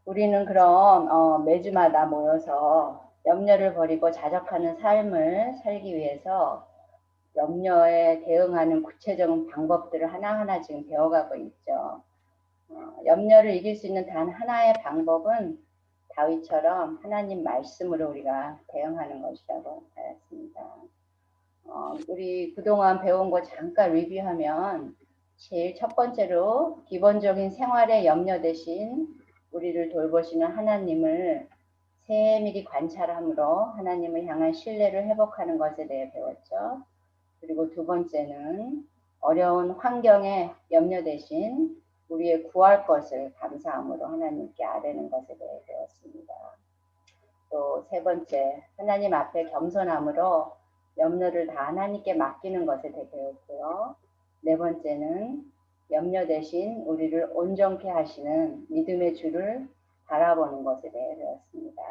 우리는 그럼 매주마다 모여서 염려를 버리고 자적하는 삶을 살기 위해서 염려에 대응하는 구체적인 방법들을 하나하나 지금 배워가고 있죠. 염려를 이길 수 있는 단 하나의 방법은 다윗처럼 하나님 말씀으로 우리가 대응하는 것이라고 하였습니다. 우리 그동안 배운 거 잠깐 리뷰하면 제일 첫 번째로 기본적인 생활의 염려 대신 우리를 돌보시는 하나님을 세밀히 관찰함으로 하나님을 향한 신뢰를 회복하는 것에 대해 배웠죠. 그리고 두 번째는 어려운 환경에 염려 대신 우리의 구할 것을 감사함으로 하나님께 아뢰는 것에 대해 배웠습니다. 또 세 번째, 하나님 앞에 겸손함으로 염려를 다 하나님께 맡기는 것에 대해 배웠고요. 네 번째는 염려 대신 우리를 온전케 하시는 믿음의 주를 바라보는 것에 대해 배웠습니다.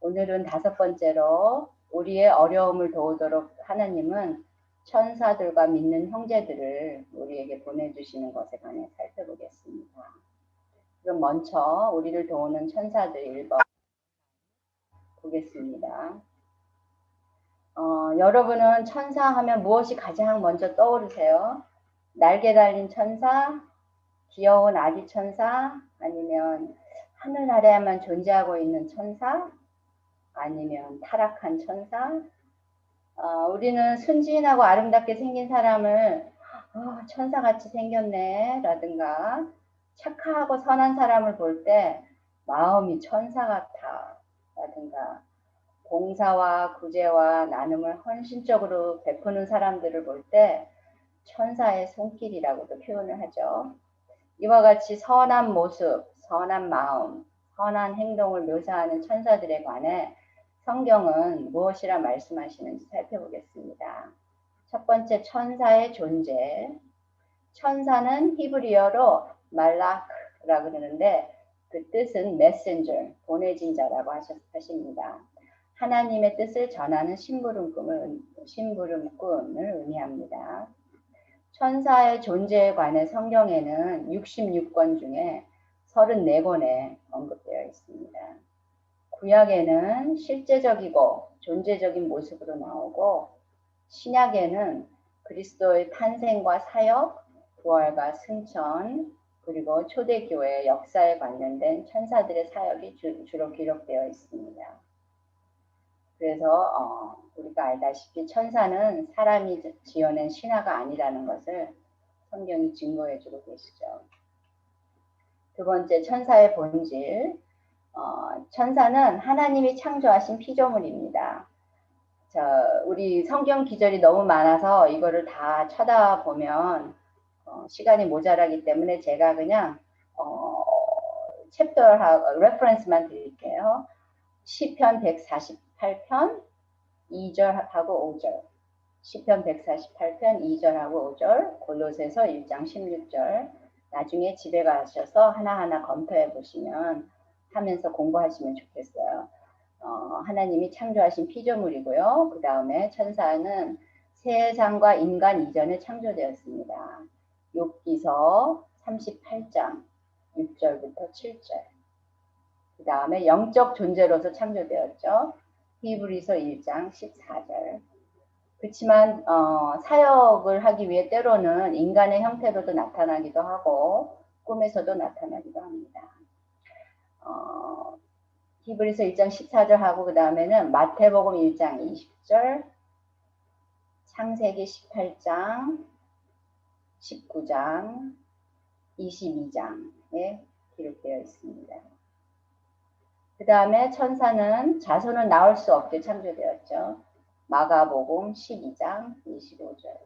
오늘은 다섯 번째로 우리의 어려움을 도우도록 하나님은 천사들과 믿는 형제들을 우리에게 보내주시는 것에 관해 살펴보겠습니다. 그럼 먼저 우리를 도우는 천사들 1번 보겠습니다. 여러분은 천사 하면 무엇이 가장 먼저 떠오르세요? 날개 달린 천사, 귀여운 아기 천사, 아니면 하늘 아래에만 존재하고 있는 천사, 아니면 타락한 천사? 우리는 순진하고 아름답게 생긴 사람을 천사같이 생겼네 라든가 착하고 선한 사람을 볼 때 마음이 천사 같아 라든가 봉사와 구제와 나눔을 헌신적으로 베푸는 사람들을 볼 때 천사의 손길이라고도 표현을 하죠. 이와 같이 선한 모습, 선한 마음, 선한 행동을 묘사하는 천사들에 관해 성경은 무엇이라 말씀하시는지 살펴보겠습니다. 첫 번째, 천사의 존재. 천사는 히브리어로 말라크라고 그러는데 그 뜻은 messenger, 보내진 자라고 하십니다. 하나님의 뜻을 전하는 심부름꾼을 의미합니다. 천사의 존재에 관해 성경에는 66권 중에 34권에 언급되어 있습니다. 구약에는 실제적이고 존재적인 모습으로 나오고 신약에는 그리스도의 탄생과 사역, 부활과 승천, 그리고 초대교회 역사에 관련된 천사들의 사역이 주로 기록되어 있습니다. 그래서 우리가 알다시피 천사는 사람이 지어낸 신화가 아니라는 것을 성경이 증거해주고 계시죠. 두 번째, 천사의 본질. 천사는 하나님이 창조하신 피조물입니다. 우리 성경 기절이 너무 많아서 이거를 다 쳐다보면 시간이 모자라기 때문에 제가 그냥 챕터하고 레퍼런스만 드릴게요. 시편 148편 2절하고 5절, 시편 148편 2절하고 5절, 골로새서 1장 16절. 나중에 집에 가셔서 하나하나 검토해 보시면 하면서 공부하시면 좋겠어요. 하나님이 창조하신 피조물이고요. 그 다음에 천사는 세상과 인간 이전에 창조되었습니다. 욥기서 38장 6절부터 7절. 그 다음에 영적 존재로서 창조되었죠. 히브리서 1장 14절. 그렇지만 사역을 하기 위해 때로는 인간의 형태로도 나타나기도 하고 꿈에서도 나타나기도 합니다. 히브리서 1장 14절 하고 그 다음에는 마태복음 1장 20절, 창세기 18장, 19장, 22장에 기록되어 있습니다. 그 다음에 천사는 자손은 낳을 수 없게 창조되었죠. 마가복음 12장 25절.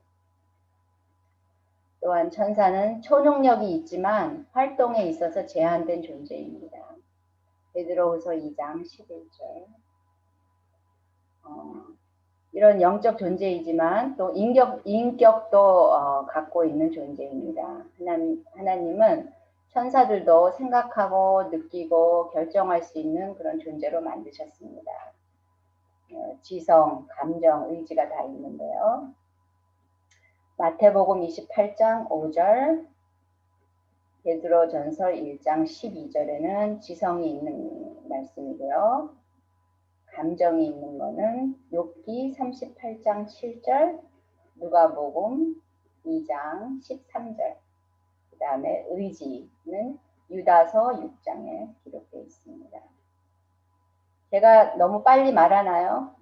또한 천사는 초능력이 있지만 활동에 있어서 제한된 존재입니다. 베드로후서 2장 11절. 이런 영적 존재이지만 또 인격도 갖고 있는 존재입니다. 하나님은 천사들도 생각하고 느끼고 결정할 수 있는 그런 존재로 만드셨습니다. 지성, 감정, 의지가 다 있는데요. 마태복음 28장 5절, 베드로전서 1장 12절에는 지성이 있는 말씀이고요. 감정이 있는 거는 욥기 38장 7절, 누가복음 2장 13절, 그 다음에 의지는 유다서 6장에 기록되어 있습니다. 제가 너무 빨리 말하나요?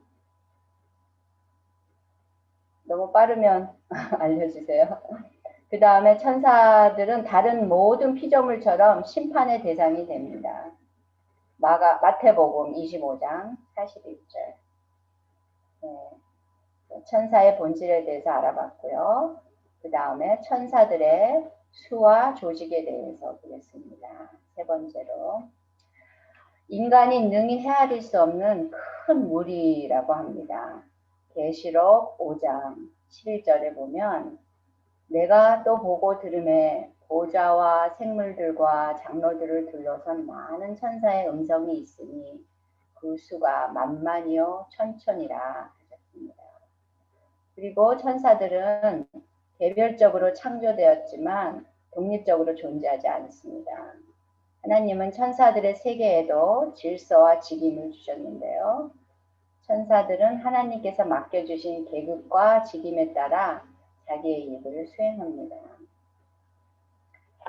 너무 빠르면 알려주세요. 그 다음에 천사들은 다른 모든 피조물처럼 심판의 대상이 됩니다. 마태복음 25장 41절. 천사의 본질에 대해서 알아봤고요. 그 다음에 천사들의 수와 조직에 대해서 보겠습니다. 세 번째로, 인간이 능히 헤아릴 수 없는 큰 무리라고 합니다. 계시록 5장 11절에 보면, 내가 또 보고 들음에 보좌와 생물들과 장로들을 둘러선 많은 천사의 음성이 있으니 그 수가 만만이요 천천이라 하셨습니다. 그리고 천사들은 개별적으로 창조되었지만 독립적으로 존재하지 않습니다. 하나님은 천사들의 세계에도 질서와 직임을 주셨는데요. 천사들은 하나님께서 맡겨주신 계급과 직임에 따라 자기의 일을 수행합니다.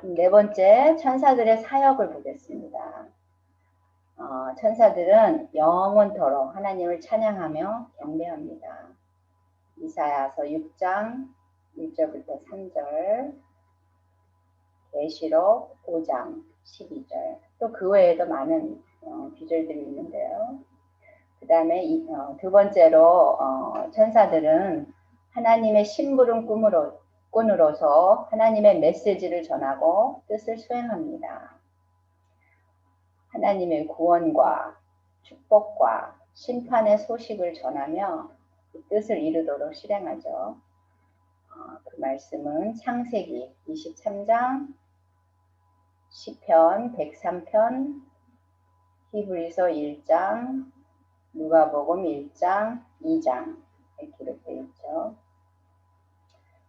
네 번째, 천사들의 사역을 보겠습니다. 천사들은 영원토록 하나님을 찬양하며 경배합니다. 이사야서 6장 1절부터 3절, 계시록 5장 12절, 또 그 외에도 많은 구절들이 있는데요. 그 다음에 두 번째로 천사들은 하나님의 심부름 꾼으로서 하나님의 메시지를 전하고 뜻을 수행합니다. 하나님의 구원과 축복과 심판의 소식을 전하며 그 뜻을 이루도록 실행하죠. 그 말씀은 창세기 23장, 시편 103편, 히브리서 1장, 누가복음 1장, 2장에 기록되어 있죠.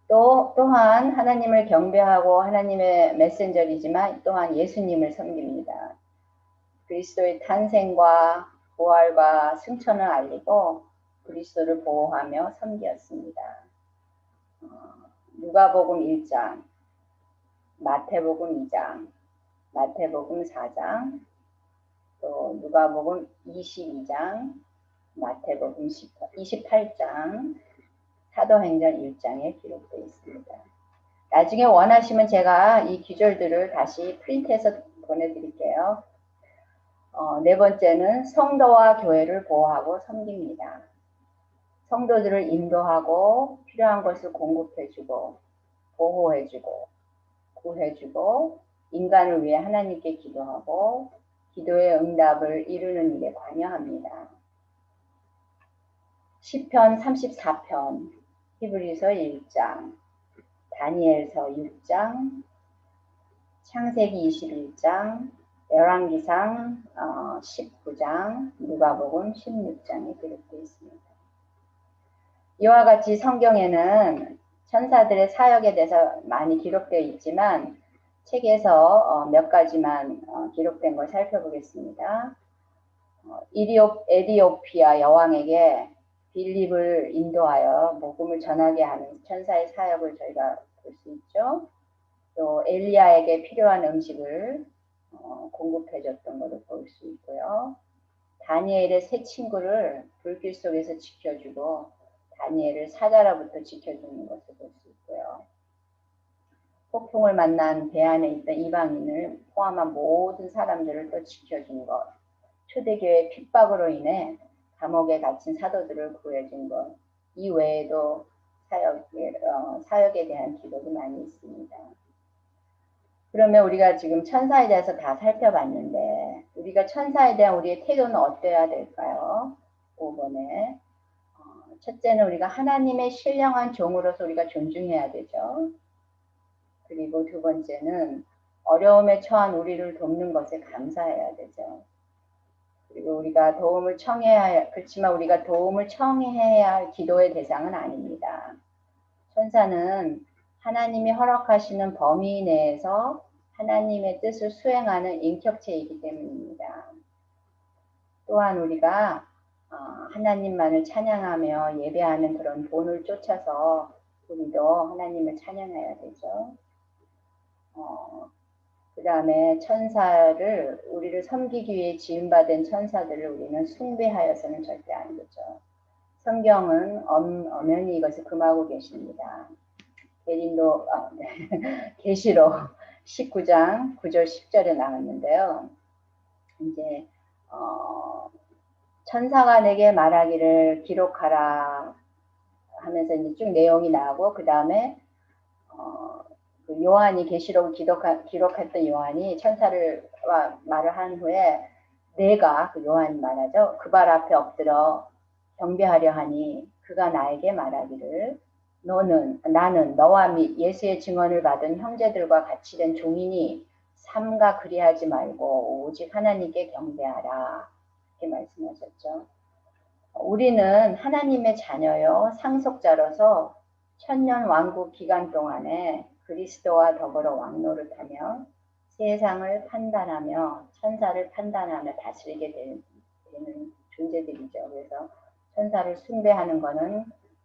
또한 하나님을 경배하고 하나님의 메신저이지만 또한 예수님을 섬깁니다. 그리스도의 탄생과 부활과 승천을 알리고 그리스도를 보호하며 섬겼습니다. 누가복음 1장, 마태복음 2장, 마태복음 4장, 또 누가복음 22장, 마태복음 28장, 사도행전 1장에 기록되어 있습니다. 나중에 원하시면 제가 이 구절들을 다시 프린트해서 보내드릴게요. 네 번째는 성도와 교회를 보호하고 섬깁니다. 성도들을 인도하고 필요한 것을 공급해주고 보호해주고 구해주고 인간을 위해 하나님께 기도하고 기도의 응답을 이루는 일에 관여합니다. 시편 34편, 히브리서 1장, 다니엘서 6장, 창세기 21장, 열왕기상 19장, 누가복음 16장에 기록되어 있습니다. 이와 같이 성경에는 천사들의 사역에 대해서 많이 기록되어 있지만 책에서 몇 가지만 기록된 걸 살펴보겠습니다. 에디오피아 여왕에게 빌립을 인도하여 복음을 전하게 하는 천사의 사역을 저희가 볼 수 있죠. 또 엘리야에게 필요한 음식을 공급해줬던 것을 볼 수 있고요. 다니엘의 세 친구를 불길 속에서 지켜주고 다니엘을 사자로부터 지켜주는 것을 볼 수 있고요. 폭풍을 만난 배 안에 있던 이방인을 포함한 모든 사람들을 또 지켜준 것, 초대교회 핍박으로 인해 감옥에 갇힌 사도들을 구해준 것, 이 외에도 사역에 대한 기록이 많이 있습니다. 그러면 우리가 지금 천사에 대해서 다 살펴봤는데 우리가 천사에 대한 우리의 태도는 어때야 될까요? 5번에 첫째는 우리가 하나님의 신령한 종으로서 우리가 존중해야 되죠. 그리고 두 번째는 어려움에 처한 우리를 돕는 것에 감사해야 되죠. 그리고 우리가 도움을 청해야 그렇지만 우리가 도움을 청해야 할 기도의 대상은 아닙니다. 천사는 하나님이 허락하시는 범위 내에서 하나님의 뜻을 수행하는 인격체이기 때문입니다. 또한 우리가 하나님만을 찬양하며 예배하는 그런 본을 쫓아서 우리도 하나님을 찬양해야 되죠. 그 다음에 천사를, 우리를 섬기기 위해 지음받은 천사들을 우리는 숭배하여서는 절대 안 되죠. 성경은 엄연히 이것을 금하고 계십니다. 계시록 19장 9절 10절에 나왔는데요. 이제 천사가 내게 말하기를 기록하라 하면서 이제 쭉 내용이 나오고, 그 다음에 그 요한이 계시록을 기록했던 요한이 천사를 말을 한 후에 내가, 그 요한이 말하죠, 그 발 앞에 엎드려 경배하려 하니 그가 나에게 말하기를 나는 너와 및 예수의 증언을 받은 형제들과 같이 된 종이니 삼가 그리하지 말고 오직 하나님께 경배하라, 이렇게 말씀하셨죠. 우리는 하나님의 자녀요 상속자로서 천년 왕국 기간 동안에 그리스도와 더불어 왕노릇하며 세상을 판단하며 천사를 판단하며 다스리게 되는 존재들이죠. 그래서 천사를 숭배하는 것은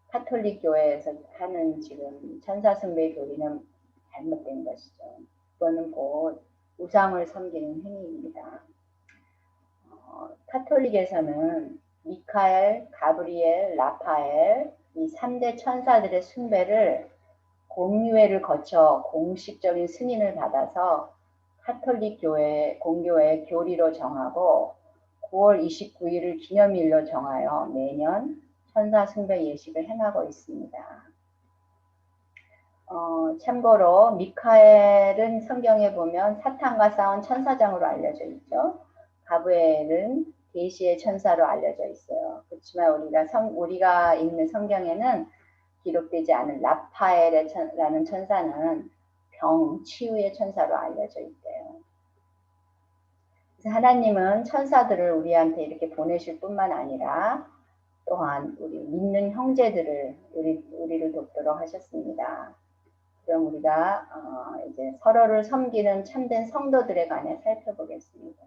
카톨릭 교회에서 하는 지금 천사 숭배 교리는 잘못된 것이죠. 그거는 곧 우상을 섬기는 행위입니다. 카톨릭에서는 미카엘, 가브리엘, 라파엘 이 3대 천사들의 숭배를 공유회를 거쳐 공식적인 승인을 받아서 카톨릭 교회 공교회 교리로 정하고 9월 29일을 기념일로 정하여 매년 천사 숭배 예식을 행하고 있습니다. 참고로 미카엘은 성경에 보면 사탄과 싸운 천사장으로 알려져 있죠. 가브리엘은 계시의 천사로 알려져 있어요. 그렇지만 우리가 읽는 성경에는 기록되지 않은 라파엘이라는 천사는 병 치유의 천사로 알려져 있대요. 그래서 하나님은 천사들을 우리한테 이렇게 보내실 뿐만 아니라 또한 우리 믿는 형제들을 우리를 돕도록 하셨습니다. 그럼 우리가 이제 서로를 섬기는 참된 성도들에 관해 살펴보겠습니다.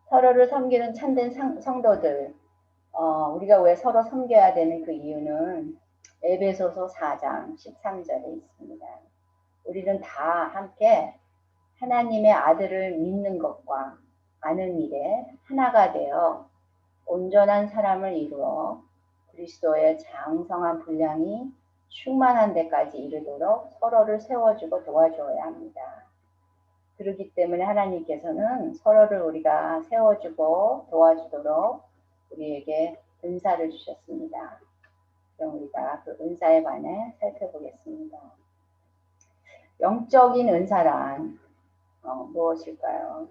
서로를 섬기는 참된 성도들, 우리가 왜 서로 섬겨야 되는 그 이유는 에베소서 4장 13절에 있습니다. 우리는 다 함께 하나님의 아들을 믿는 것과 아는 일에 하나가 되어 온전한 사람을 이루어 그리스도의 장성한 분량이 충만한 데까지 이르도록 서로를 세워주고 도와줘야 합니다. 그렇기 때문에 하나님께서는 서로를 우리가 세워주고 도와주도록 우리에게 은사를 주셨습니다. 그럼 우리가 그 은사에 관해 살펴보겠습니다. 영적인 은사란 무엇일까요?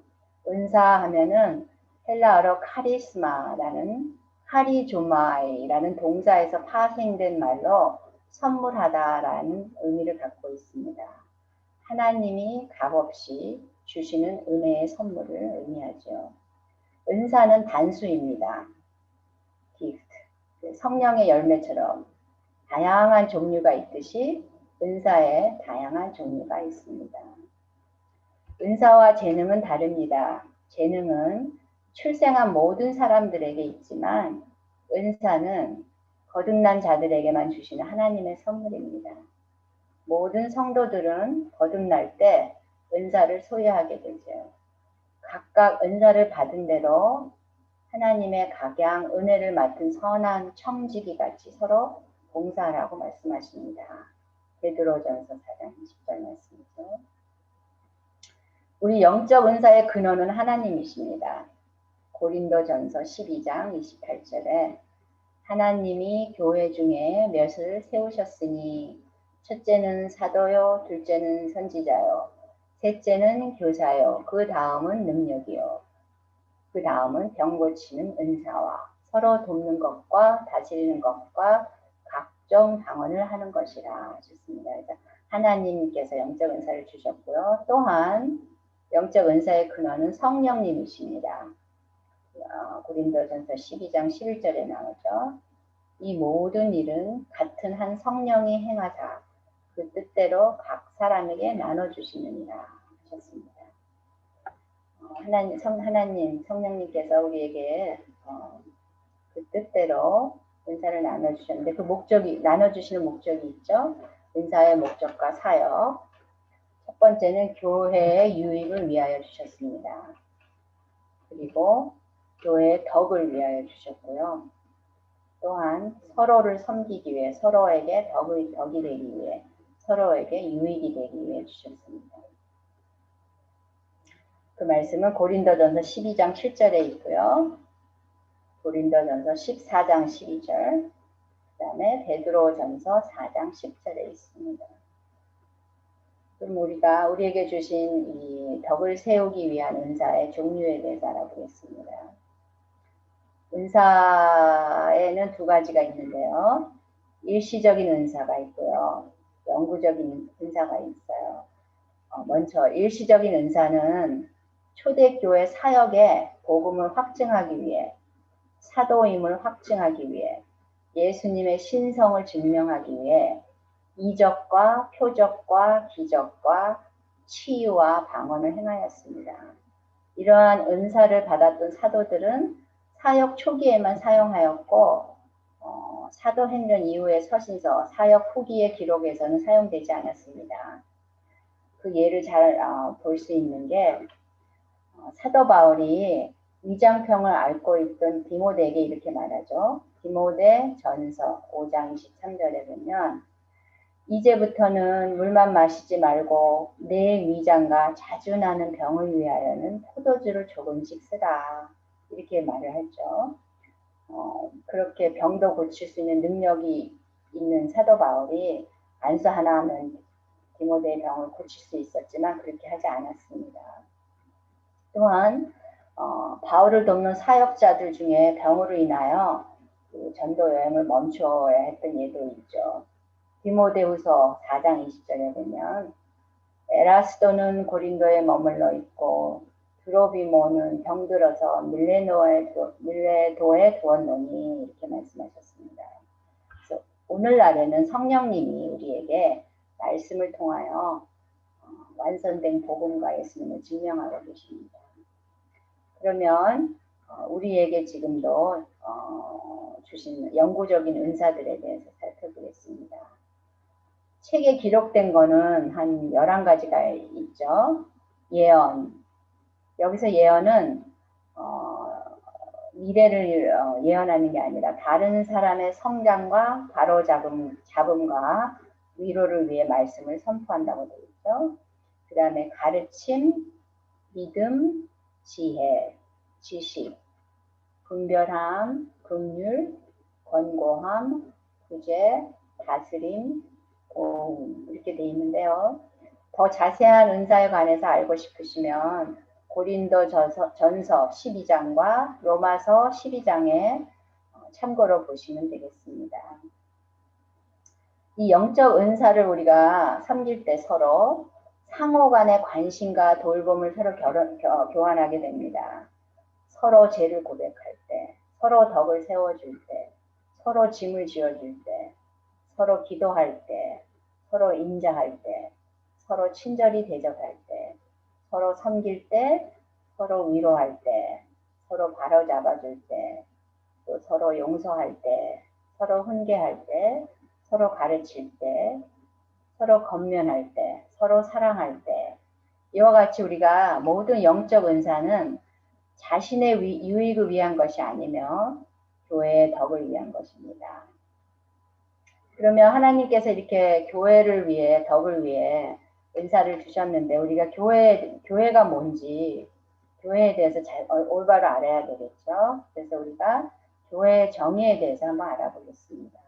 은사하면은 헬라어로 카리스마라는 카리조마이라는 동사에서 파생된 말로 선물하다라는 의미를 갖고 있습니다. 하나님이 값없이 주시는 은혜의 선물을 의미하죠. 은사는 단수입니다. gift. 성령의 열매처럼 다양한 종류가 있듯이 은사에 다양한 종류가 있습니다. 은사와 재능은 다릅니다. 재능은 출생한 모든 사람들에게 있지만 은사는 거듭난 자들에게만 주시는 하나님의 선물입니다. 모든 성도들은 거듭날 때 은사를 소유하게 되죠. 각각 은사를 받은 대로 하나님의 각양 은혜를 맡은 선한 청지기 같이 서로 봉사하라고 말씀하십니다. 베드로전서 4장 20절 말씀이죠. 우리 영적 은사의 근원은 하나님이십니다. 고린도전서 12장 28절에 하나님이 교회 중에 몇을 세우셨으니 첫째는 사도요, 둘째는 선지자요, 셋째는 교사요, 그 다음은 능력이요, 그 다음은 병 고치는 은사와 서로 돕는 것과 다스리는 것과 각종 방언을 하는 것이라 하셨습니다. 그래서 하나님께서 영적 은사를 주셨고요. 또한 영적 은사의 근원은 성령님이십니다. 고린도전서 12장 11절에 나오죠. 이 모든 일은 같은 한 성령이 행하사 그 뜻대로 각 사람에게 나눠주시느니라 하셨습니다. 하나님, 성령님께서 우리에게 그 뜻대로 은사를 나눠주셨는데 그 목적이, 나눠주시는 목적이 있죠. 은사의 목적과 사역. 첫 번째는 교회의 유익을 위하여 주셨습니다. 그리고 교회의 덕을 위하여 주셨고요. 또한 서로를 섬기기 위해, 서로에게 덕이 되기 위해, 서로에게 유익이 되기 위해 주셨습니다. 그 말씀은 고린도전서 12장 7절에 있고요. 고린도전서 14장 12절, 그 다음에 베드로전서 4장 10절에 있습니다. 그럼 우리에게 주신 이 덕을 세우기 위한 은사의 종류에 대해서 알아보겠습니다. 은사에는 두 가지가 있는데요. 일시적인 은사가 있고요. 영구적인 은사가 있어요. 먼저 일시적인 은사는 초대교회 사역에 복음을 확증하기 위해, 사도임을 확증하기 위해, 예수님의 신성을 증명하기 위해 이적과 표적과 기적과 치유와 방언을 행하였습니다. 이러한 은사를 받았던 사도들은 사역 초기에만 사용하였고 사도행전 이후의 서신서, 사역 후기의 기록에서는 사용되지 않았습니다. 그 예를 잘 볼 수 있는 게 사도 바울이 위장병을 앓고 있던 디모데에게 이렇게 말하죠. 디모데 전서 5장 23절에 보면 이제부터는 물만 마시지 말고 내 위장과 자주 나는 병을 위하여는 포도주를 조금씩 쓰라. 이렇게 말을 했죠. 그렇게 병도 고칠 수 있는 능력이 있는 사도 바울이 안수 하나 하면 디모데의 병을 고칠 수 있었지만 그렇게 하지 않았습니다. 또한 바울을 돕는 사역자들 중에 병으로 인하여 그 전도 여행을 멈춰야 했던 예도 있죠. 디모데후서 4장 20절에 보면 에라스도는 고린도에 머물러 있고 드로비모는 병들어서 밀레도에 두었노니 이렇게 말씀하셨습니다. 그래서 오늘날에는 성령님이 우리에게 말씀을 통하여 완성된 복음과 예수님을 증명하고 계십니다. 그러면 우리에게 지금도 주신 영구적인 은사들에 대해서 살펴보겠습니다. 책에 기록된 거는 한 11가지가 있죠. 예언. 여기서 예언은 미래를 예언하는 게 아니라 다른 사람의 성장과 바로잡음과 위로를 위해 말씀을 선포한다고 되어 있죠. 그 다음에 가르침, 믿음, 지혜, 지식, 분별함, 긍휼, 권고함, 구제, 다스림, 이렇게 되어 있는데요. 더 자세한 은사에 관해서 알고 싶으시면 고린도전서 12장과 로마서 12장에 참고로 보시면 되겠습니다. 이 영적 은사를 우리가 섬길 때 서로 상호 간의 관심과 돌봄을 서로 교환하게 됩니다. 서로 죄를 고백할 때, 서로 덕을 세워줄 때, 서로 짐을 지어줄 때, 서로 기도할 때, 서로 인자할 때, 서로 친절히 대접할 때, 서로 섬길 때, 서로 위로할 때, 서로 바로잡아줄 때, 또 서로 용서할 때, 서로 훈계할 때, 서로 가르칠 때, 서로 권면할 때, 서로 사랑할 때, 이와 같이 우리가 모든 영적 은사는 자신의 유익을 위한 것이 아니며 교회의 덕을 위한 것입니다. 그러면 하나님께서 이렇게 교회를 위해, 덕을 위해 은사를 주셨는데 우리가 교회가 뭔지, 교회에 대해서 올바로 알아야 되겠죠. 그래서 우리가 교회의 정의에 대해서 한번 알아보겠습니다.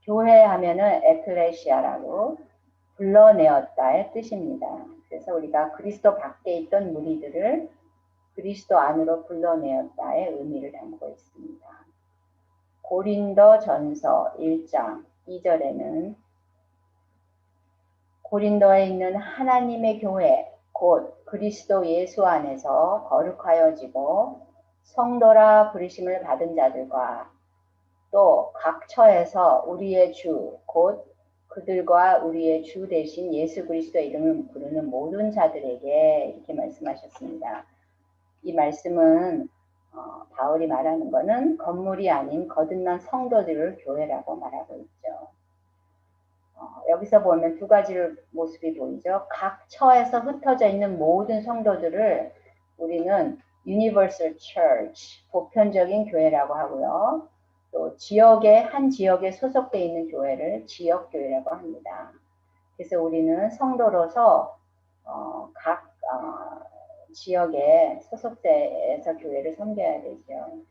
교회 하면은 에클레시아라고 불러내었다의 뜻입니다. 그래서 우리가 그리스도 밖에 있던 무리들을 그리스도 안으로 불러내었다의 의미를 담고 있습니다. 고린도전서 1장 2절에는 고린도에 있는 하나님의 교회 곧 그리스도 예수 안에서 거룩하여지고 성도라 부르심을 받은 자들과 또 각 처에서 우리의 주 곧 그들과 우리의 주 대신 예수 그리스도의 이름을 부르는 모든 자들에게 이렇게 말씀하셨습니다. 이 말씀은 바울이 말하는 것은 건물이 아닌 거듭난 성도들을 교회라고 말하고 있죠. 여기서 보면 두 가지 모습이 보이죠. 각 처에서 흩어져 있는 모든 성도들을 우리는 Universal Church, 보편적인 교회라고 하고요. 또 한 지역에 소속되어 있는 교회를 지역교회라고 합니다. 그래서 우리는 성도로서 각 지역에 소속돼서 교회를 섬겨야 되죠.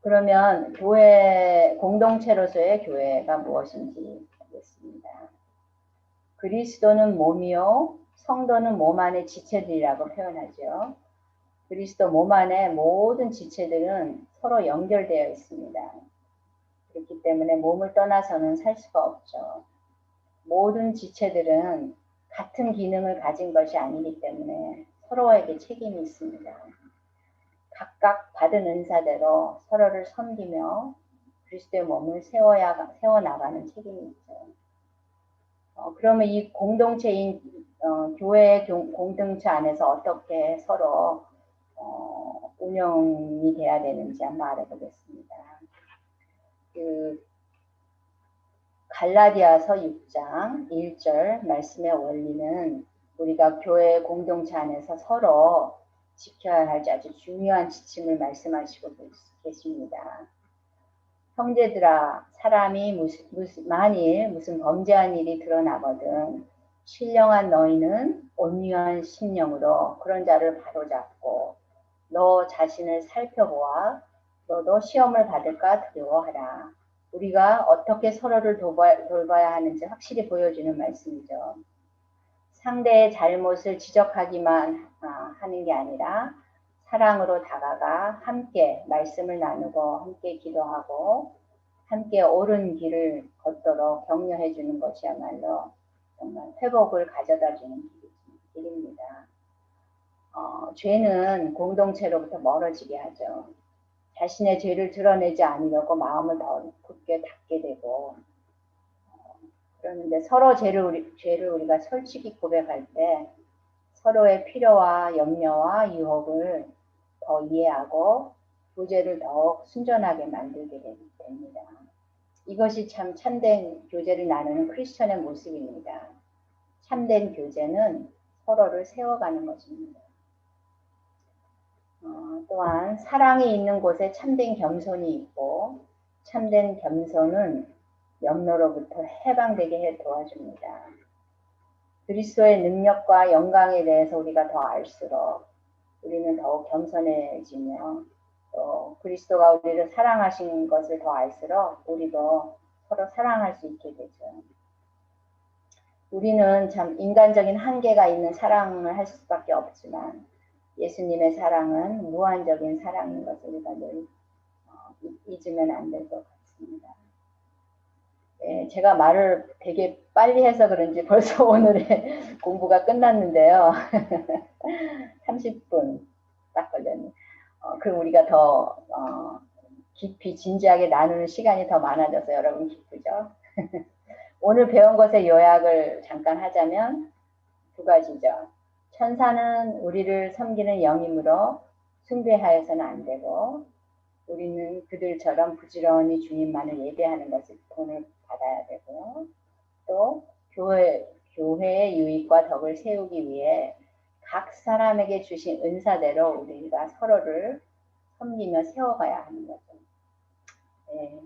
그러면 교회 공동체로서의 교회가 무엇인지 보겠습니다. 그리스도는 몸이요 성도는 몸 안의 지체들이라고 표현하죠. 그리스도 몸 안에 모든 지체들은 서로 연결되어 있습니다. 그렇기 때문에 몸을 떠나서는 살 수가 없죠. 모든 지체들은 같은 기능을 가진 것이 아니기 때문에 서로에게 책임이 있습니다. 각각 받은 은사대로 서로를 섬기며 그리스도의 몸을 세워나가는 책임이 있죠. 그러면 이 공동체인 교회의 공동체 안에서 어떻게 서로 운영이 돼야 되는지 한번 알아보겠습니다. 갈라디아서 6장 1절 말씀의 원리는 우리가 교회 공동체 안에서 서로 지켜야 할 아주 중요한 지침을 말씀하시고 계십니다. 형제들아, 사람이 만일 무슨 범죄한 일이 드러나거든 신령한 너희는 온유한 심령으로 그런 자를 바로잡고 너 자신을 살펴보아 너도 시험을 받을까 두려워하라. 우리가 어떻게 서로를 돌봐야 하는지 확실히 보여주는 말씀이죠. 상대의 잘못을 지적하기만 하는 게 아니라 사랑으로 다가가 함께 말씀을 나누고 함께 기도하고 함께 옳은 길을 걷도록 격려해 주는 것이야말로 정말 회복을 가져다 주는 길입니다. 죄는 공동체로부터 멀어지게 하죠. 자신의 죄를 드러내지 않으려고 마음을 더 굳게 닫게 되고 그러는데 서로 죄를 우리가 솔직히 고백할 때 서로의 필요와 염려와 유혹을 더 이해하고 교제를 더욱 순전하게 만들게 됩니다. 이것이 참 참된 교제를 나누는 크리스천의 모습입니다. 참된 교제는 서로를 세워가는 것입니다. 또한 사랑이 있는 곳에 참된 겸손이 있고 참된 겸손은 염려로부터 해방되게 도와줍니다. 그리스도의 능력과 영광에 대해서 우리가 더 알수록 우리는 더욱 겸손해지며 또 그리스도가 우리를 사랑하신 것을 더 알수록 우리도 서로 사랑할 수 있게 되죠. 우리는 참 인간적인 한계가 있는 사랑을 할 수밖에 없지만 예수님의 사랑은 무한적인 사랑인 것을 우리가 늘 잊으면 안 될 것 같습니다. 네, 제가 말을 되게 빨리 해서 그런지 벌써 오늘의 공부가 끝났는데요. 30분 딱 걸렸네. 그럼 우리가 더 깊이 진지하게 나누는 시간이 더 많아져서 여러분 기쁘죠? 오늘 배운 것의 요약을 잠깐 하자면 두 가지죠. 천사는 우리를 섬기는 영이므로 숭배하여서는 안 되고 우리는 그들처럼 부지런히 주님만을 예배하는 것을 본을 받아야 되고 또 교회의 유익과 덕을 세우기 위해 각 사람에게 주신 은사대로 우리가 서로를 섬기며 세워가야 하는 거죠. 네.